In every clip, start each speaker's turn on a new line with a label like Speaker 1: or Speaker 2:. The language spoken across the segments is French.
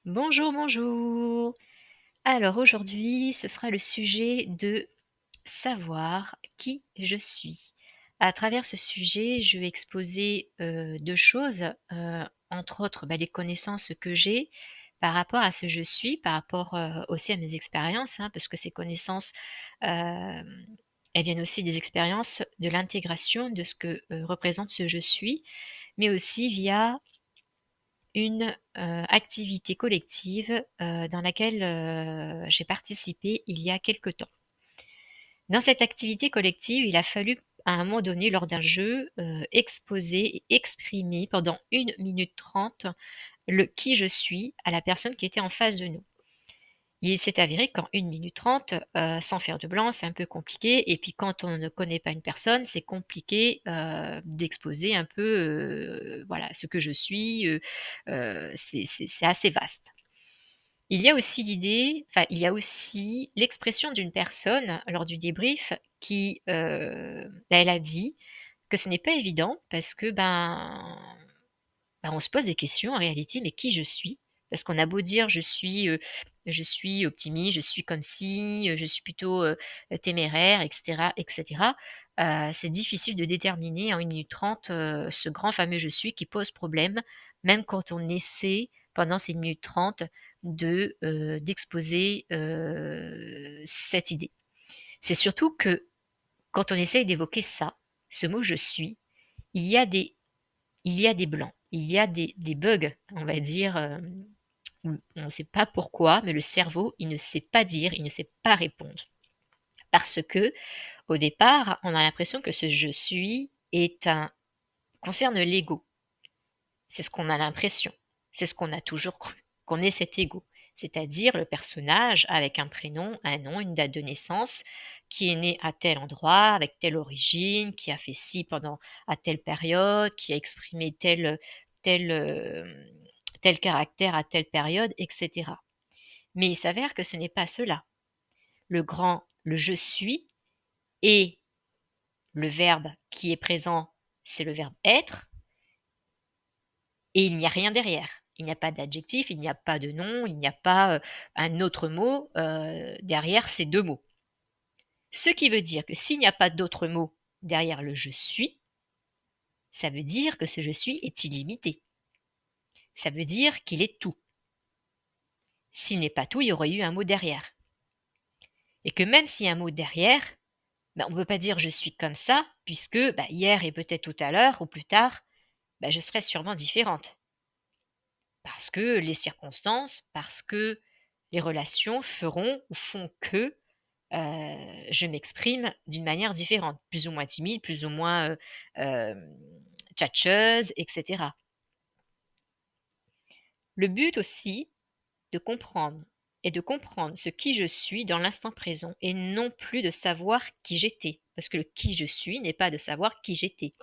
Speaker 1: Bonjour, bonjour. Alors aujourd'hui, ce sera le sujet de savoir qui je suis. À travers ce sujet, je vais exposer, 2 choses, entre autres, les connaissances que j'ai par rapport à ce je suis, par rapport, aussi à mes expériences, hein, parce que ces connaissances, hem, elles viennent aussi des expériences, de l'intégration de ce que, représente ce je suis, mais aussi via une, activité collective, dans laquelle, j'ai participé il y a quelque temps. Dans cette activité collective, il a fallu à un moment donné lors d'un jeu, exposer et exprimer pendant 1 minute 30 le qui je suis à la personne qui était en face de nous. Il s'est avéré qu'en 1 minute 30, sans faire de blanc, c'est un peu compliqué et puis quand on ne connaît pas une personne, c'est compliqué, d'exposer un peu, voilà, ce que je suis, c'est assez vaste. Il y a aussi l'idée enfin, il y a aussi l'expression d'une personne lors du débrief qui, elle a dit que ce n'est pas évident parce que, on se pose des questions en réalité, mais qui je suis? Parce qu'on a beau dire: je suis optimiste, je suis comme ci, je suis plutôt, téméraire» et cetera. C'est difficile de déterminer en 1 minute 30 ce grand fameux «je suis» qui pose problème, même quand on essaie pendant ces 1 minute 30 d'exposer, cette idée. C'est surtout que quand on essaye d'évoquer ça, ce mot «je suis», il y a des il y a des blancs, il y a des bugs, on va dire, où on ne sait pas pourquoi, mais le cerveau, il ne sait pas dire, il ne sait pas répondre. Parce que au départ, on a l'impression que ce «je suis» concerne l'ego. C'est ce qu'on a l'impression, c'est ce qu'on a toujours cru, qu'on est cet ego. C'est-à-dire le personnage avec un prénom, un nom, une date de naissance, qui est né à tel endroit, avec telle origine, qui a fait ci pendant à telle période, qui a exprimé tel, tel caractère à telle période, et cetera. Mais il s'avère que ce n'est pas cela. Le «je suis» et le verbe qui est présent, c'est le verbe être et il n'y a rien derrière. Il n'y a pas d'adjectif, il n'y a pas de nom, il n'y a pas, un autre mot, derrière ces 2 mots. Ce qui veut dire que s'il n'y a pas d'autres mots derrière le «je suis», ça veut dire que ce «je suis» est illimité. Ça veut dire qu'il est tout. S'il n'est pas tout, il y aurait eu un mot derrière et que même s'il y a un mot derrière, on ne peut pas dire: «Je suis comme ça» puisque, hier et peut-être tout à l'heure ou plus tard, je serai sûrement différente. Parce que les circonstances, parce que les relations feront ou font que, je m'exprime d'une manière différente, plus ou moins timide, plus ou moins, tchatcheuse et cetera. Le but aussi de comprendre est de comprendre ce qui je suis dans l'instant présent et non plus de savoir qui j'étais. Parce que le qui je suis n'est pas de savoir qui j'étais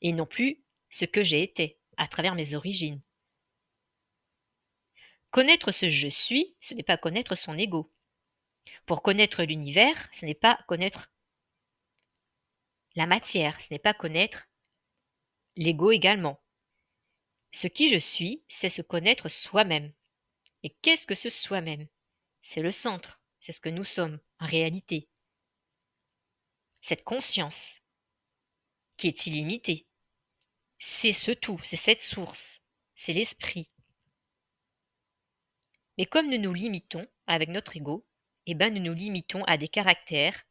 Speaker 1: et non plus ce que j'ai été à travers mes origines. Connaître ce je suis, ce n'est pas connaître son ego. Pour connaître l'univers, ce n'est pas connaître la matière, ce n'est pas connaître l'ego également. Ce qui je suis, c'est se connaître soi-même. Et qu'est-ce que ce soi-même? C'est le centre, c'est ce que nous sommes en réalité. Cette conscience qui est illimitée, c'est ce tout, c'est cette source, c'est l'esprit. Mais comme nous nous limitons avec notre ego, nous nous limitons à des caractères,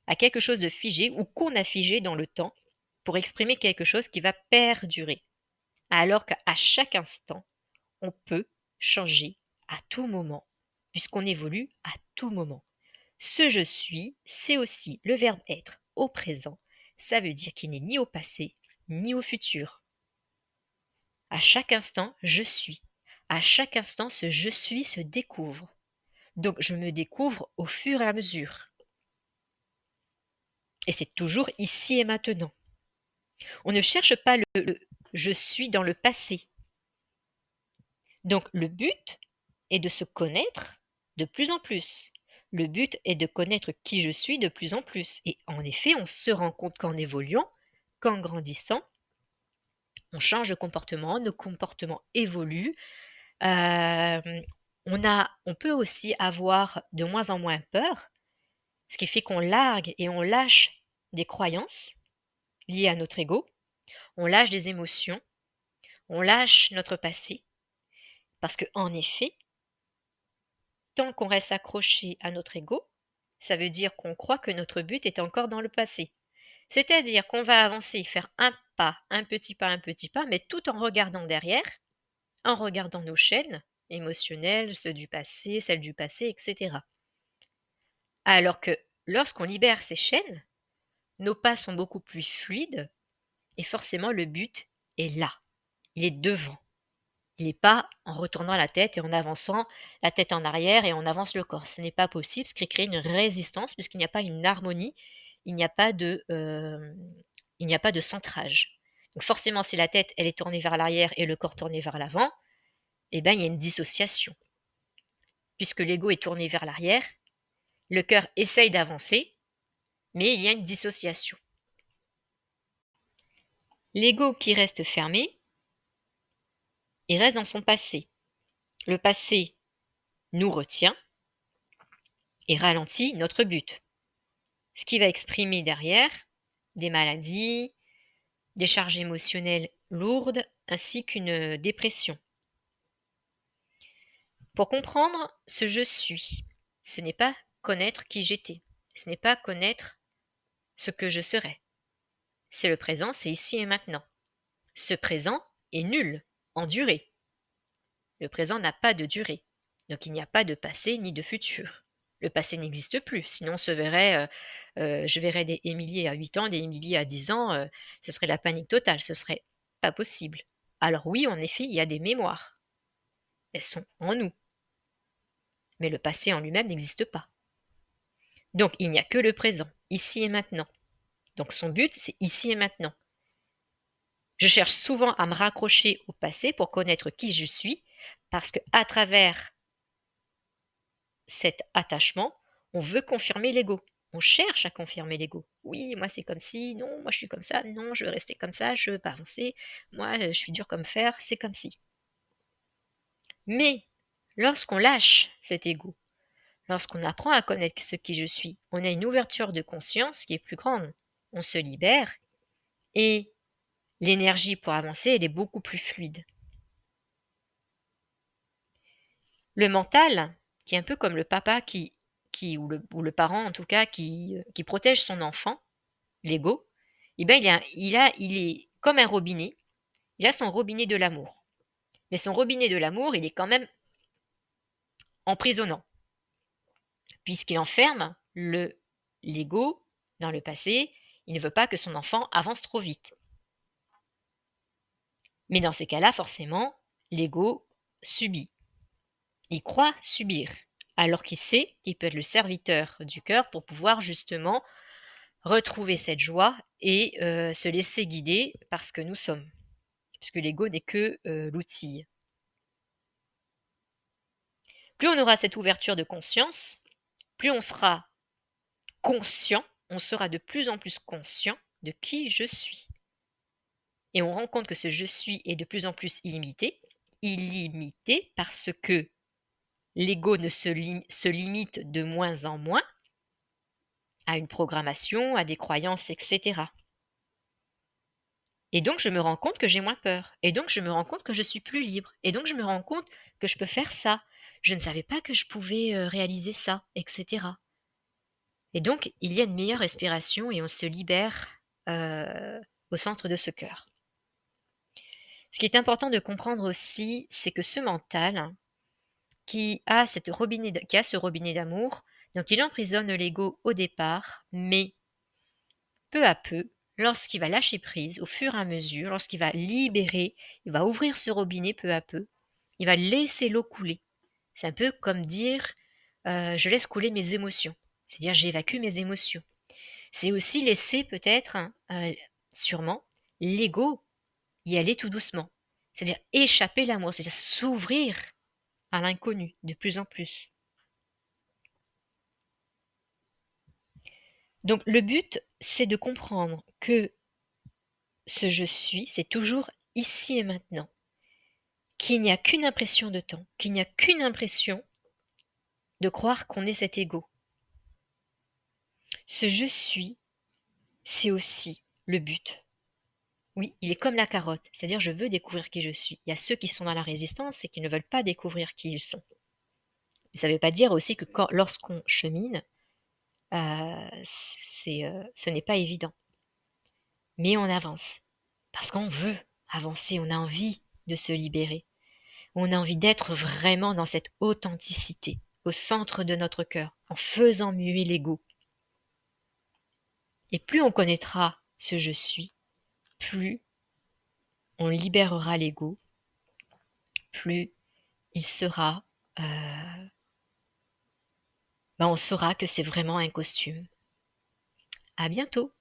Speaker 1: à quelque chose de figé ou qu'on a figé dans le temps pour exprimer quelque chose qui va perdurer. Alors qu'à chaque instant, on peut changer à tout moment, puisqu'on évolue à tout moment. Ce je suis, c'est aussi le verbe être au présent. Ça veut dire qu'il n'est ni au passé, ni au futur. À chaque instant, je suis. À chaque instant, ce je suis se découvre. Donc je me découvre au fur et à mesure. Et c'est toujours ici et maintenant. On ne cherche pas le je suis dans le passé. Donc le but est de se connaître de plus en plus. Le but est de connaître qui je suis de plus en plus. Et en effet, on se rend compte qu'en évoluant, qu'en grandissant, on change de comportement, nos comportements évoluent, Hem, on peut aussi avoir de moins en moins peur, ce qui fait qu'on largue et on lâche des croyances liées à notre ego, on lâche des émotions, on lâche notre passé. Parce qu'en effet, tant qu'on reste accroché à notre ego, ça veut dire qu'on croit que notre but est encore dans le passé. C'est-à-dire qu'on va avancer, faire un petit pas, mais tout en regardant derrière, en regardant nos chaînes émotionnelles, ceux du passé, celles du passé, etc. Alors que lorsqu'on libère ces chaînes, nos pas sont beaucoup plus fluides et forcément le but est là, il est devant. Il n'est pas en retournant la tête et en avançant la tête en arrière et on avance le corps. Ce n'est pas possible, ce qui crée une résistance puisqu'il n'y a pas une harmonie, il n'y a pas de, il n'y a pas de centrage. Donc forcément, si la tête, elle est tournée vers l'arrière et le corps tourné vers l'avant, eh ben, il y a une dissociation. Puisque l'ego est tourné vers l'arrière, le cœur essaye d'avancer, mais il y a une dissociation. L'ego qui reste fermé, il reste dans son passé. Le passé nous retient et ralentit notre but. Ce qui va exprimer derrière des maladies, des charges émotionnelles lourdes, ainsi qu'une dépression. Pour comprendre ce je suis, ce n'est pas connaître qui j'étais, ce n'est pas connaître ce que je serai. C'est le présent, c'est ici et maintenant. Ce présent est nul en durée. Le présent n'a pas de durée, donc il n'y a pas de passé ni de futur. Le passé n'existe plus, sinon je verrais des Émilie à 8 ans, des Émilie à 10 ans, ce serait la panique totale, ce serait pas possible. Alors oui, en effet, il y a des mémoires. Elles sont en nous. Mais le passé en lui-même n'existe pas. Donc il n'y a que le présent, ici et maintenant. Donc son but, c'est ici et maintenant. Je cherche souvent à me raccrocher au passé pour connaître qui je suis, parce qu'à travers cet attachement, on veut confirmer l'ego. On cherche à confirmer l'ego. Oui, moi c'est comme si, non, moi je suis comme ça, non, je veux rester comme ça, je veux pas avancer, moi je suis dur comme fer, c'est comme si. Mais lorsqu'on lâche cet ego, lorsqu'on apprend à connaître ce qui je suis, on a une ouverture de conscience qui est plus grande. On se libère et l'énergie pour avancer, elle est beaucoup plus fluide. Le mental, qui est un peu comme le papa ou le parent en tout cas, qui protège son enfant, l'ego, eh ben il est comme un robinet, il a son robinet de l'amour. Mais son robinet de l'amour, il est quand même emprisonnant, puisqu'il enferme l'ego dans le passé, il ne veut pas que son enfant avance trop vite. Mais dans ces cas-là, forcément, l'ego subit. Il croit subir, alors qu'il sait qu'il peut être le serviteur du cœur pour pouvoir justement retrouver cette joie et se laisser guider par ce que nous sommes, puisque l'ego n'est que l'outil. Plus on aura cette ouverture de conscience, plus on sera conscient, on sera de plus en plus conscient de qui je suis. Et on rend compte que ce je suis est de plus en plus illimité parce que l'ego ne se limite de moins en moins à une programmation, à des croyances, etc. Et donc je me rends compte que j'ai moins peur. Et donc je me rends compte que je suis plus libre. Et donc je me rends compte que je peux faire ça. Je ne savais pas que je pouvais réaliser ça, etc. Et donc il y a une meilleure respiration et on se libère au centre de ce cœur. Ce qui est important de comprendre aussi, c'est que ce mental qui a ce robinet d'amour, donc il emprisonne l'ego au départ, mais peu à peu, lorsqu'il va lâcher prise, au fur et à mesure, lorsqu'il va libérer, il va ouvrir ce robinet peu à peu, il va laisser l'eau couler. C'est un peu comme dire je laisse couler mes émotions, c'est-à-dire j'évacue mes émotions. C'est aussi laisser peut-être, sûrement, l'ego y aller tout doucement, c'est-à-dire échapper l'amour, c'est-à-dire s'ouvrir à l'inconnu de plus en plus. Donc le but, c'est de comprendre que ce je suis, c'est toujours ici et maintenant. qu'il n'y a qu'une impression de temps, qu'il n'y a qu'une impression de croire qu'on est cet ego. Ce je suis, c'est aussi le but. Oui, il est comme la carotte, c'est-à-dire je veux découvrir qui je suis. Il y a ceux qui sont dans la résistance et qui ne veulent pas découvrir qui ils sont. Ça ne veut pas dire aussi que lorsqu'on chemine, ce n'est pas évident. Mais on avance. Parce qu'on veut avancer, on a envie de se libérer. On a envie d'être vraiment dans cette authenticité, au centre de notre cœur, en faisant muer l'ego. Et plus on connaîtra ce je suis, plus on libérera l'ego, plus il sera... on saura que c'est vraiment un costume. À bientôt!